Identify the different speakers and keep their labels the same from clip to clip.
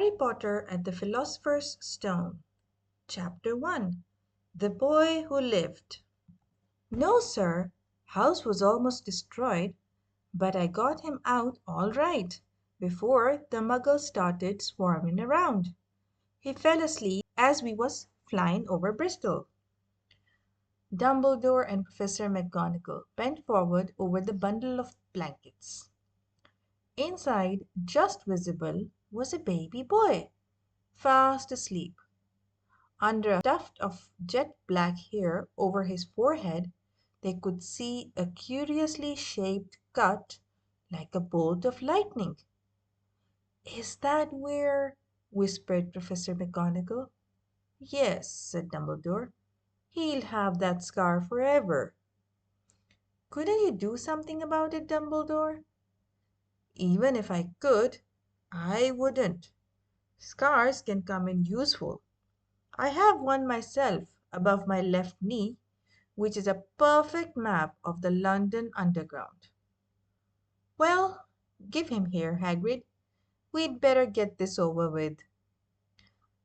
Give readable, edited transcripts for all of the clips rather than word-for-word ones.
Speaker 1: Harry Potter and the Philosopher's Stone. Chapter 1. The Boy Who Lived. No, sir, house was almost destroyed, but I got him out all right before the muggles started swarming around. He fell asleep as we was flying over Bristol. Dumbledore and Professor McGonagall bent forward over the bundle of blankets. Inside, just visible, was a baby boy, fast asleep. Under a tuft of jet black hair over his forehead, they could see a curiously shaped cut like a bolt of lightning. "Is that where—" whispered Professor McGonagall. "Yes," said Dumbledore. "He'll have that scar forever." "Couldn't you do something about it, Dumbledore?" "Even if I could, I wouldn't. Scars can come in useful. I have one myself above my left knee, which is a perfect map of the London Underground." "Well, give him here, Hagrid. We'd better get this over with."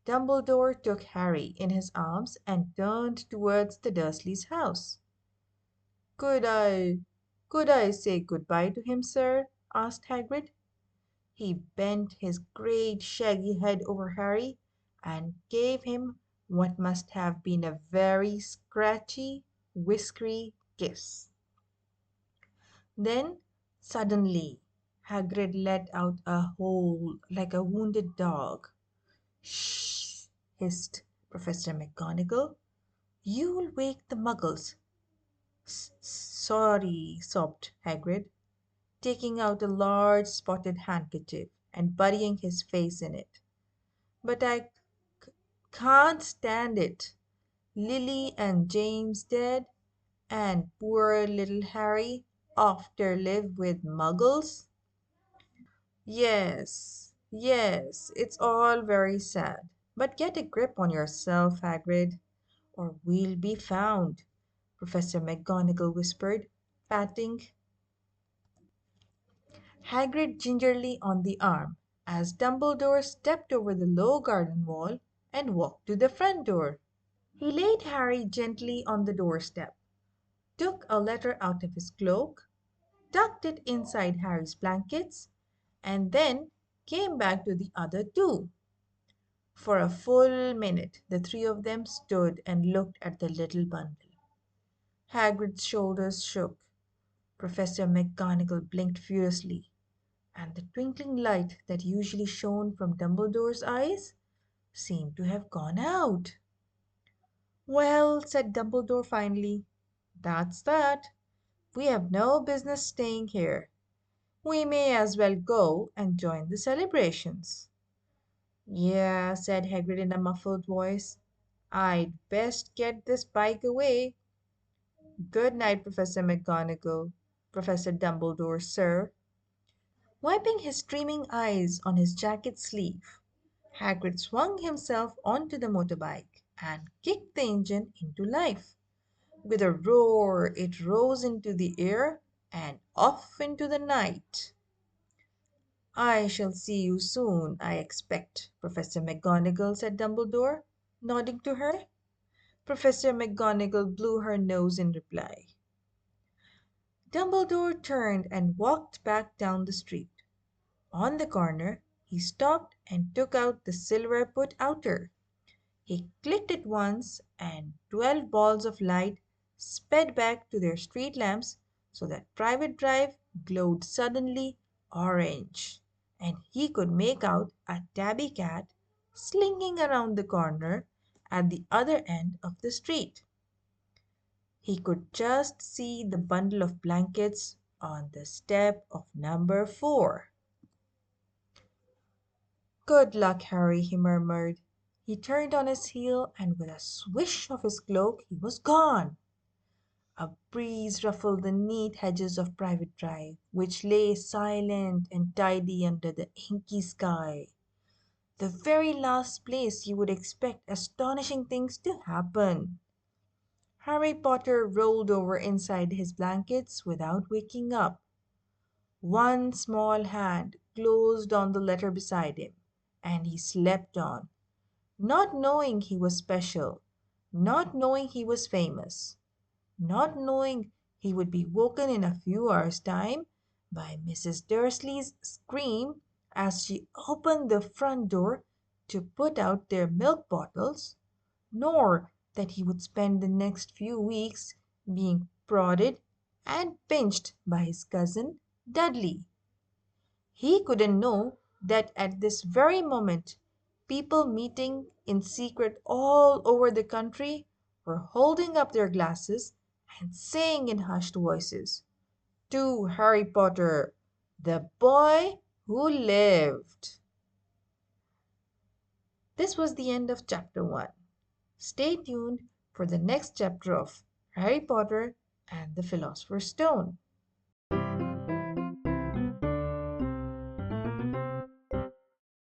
Speaker 1: Dumbledore took Harry in his arms and turned towards the Dursleys' house. "Could I say good-bye to him, sir?" asked Hagrid. He bent his great shaggy head over Harry and gave him what must have been a very scratchy, whiskery kiss. Then, suddenly, Hagrid let out a howl like a wounded dog. "Shh!" hissed Professor McGonagall. "You'll wake the muggles." Sorry," sobbed Hagrid, taking out a large spotted handkerchief and burying his face in it. "But I can't stand it. Lily and James dead, and poor little Harry off to live with muggles." Yes, it's all very sad. But get a grip on yourself, Hagrid, or we'll be found," Professor McGonagall whispered, patting Hagrid gingerly on the arm as Dumbledore stepped over the low garden wall and walked to the front door. He laid Harry gently on the doorstep, took a letter out of his cloak, tucked it inside Harry's blankets, and then came back to the other two. For a full minute the three of them stood and looked at the little bundle. Hagrid's shoulders shook. Professor McGonagall blinked furiously, and the twinkling light that usually shone from Dumbledore's eyes seemed to have gone out. "Well," said Dumbledore finally, "that's that. We have no business staying here. We may as well go and join the celebrations." "Yeah," said Hagrid in a muffled voice. "I'd best get this bike away. Good night, Professor McGonagall. Professor Dumbledore, sir." Wiping his streaming eyes on his jacket sleeve, Hagrid swung himself onto the motorbike and kicked the engine into life. With a roar, it rose into the air and off into the night. "I shall see you soon, I expect, Professor McGonagall," said Dumbledore, nodding to her. Professor McGonagall blew her nose in reply. Dumbledore turned and walked back down the street. On the corner, he stopped and took out the silver put outer. He clicked it once, and 12 balls of light sped back to their street lamps so that Private Drive glowed suddenly orange, and he could make out a tabby cat slinking around the corner at the other end of the street. He could just see the bundle of blankets on the step of number 4. "Good luck, Harry," he murmured. He turned on his heel, and with a swish of his cloak he was gone. A breeze ruffled the neat hedges of Private Drive, which lay silent and tidy under the inky sky, the very last place you would expect astonishing things to happen. Harry Potter rolled over inside his blankets without waking up. One small hand closed on the letter beside him, and he slept on, not knowing he was special, not knowing he was famous, not knowing he would be woken in a few hours' time by Mrs. Dursley's scream as she opened the front door to put out their milk bottles, nor that he would spend the next few weeks being prodded and pinched by his cousin Dudley. He couldn't know that at this very moment people meeting in secret all over the country were holding up their glasses and saying in hushed voices, "To Harry Potter, the boy who lived." This was the end of chapter 1. Stay tuned for the next chapter of Harry Potter and the Philosopher's Stone.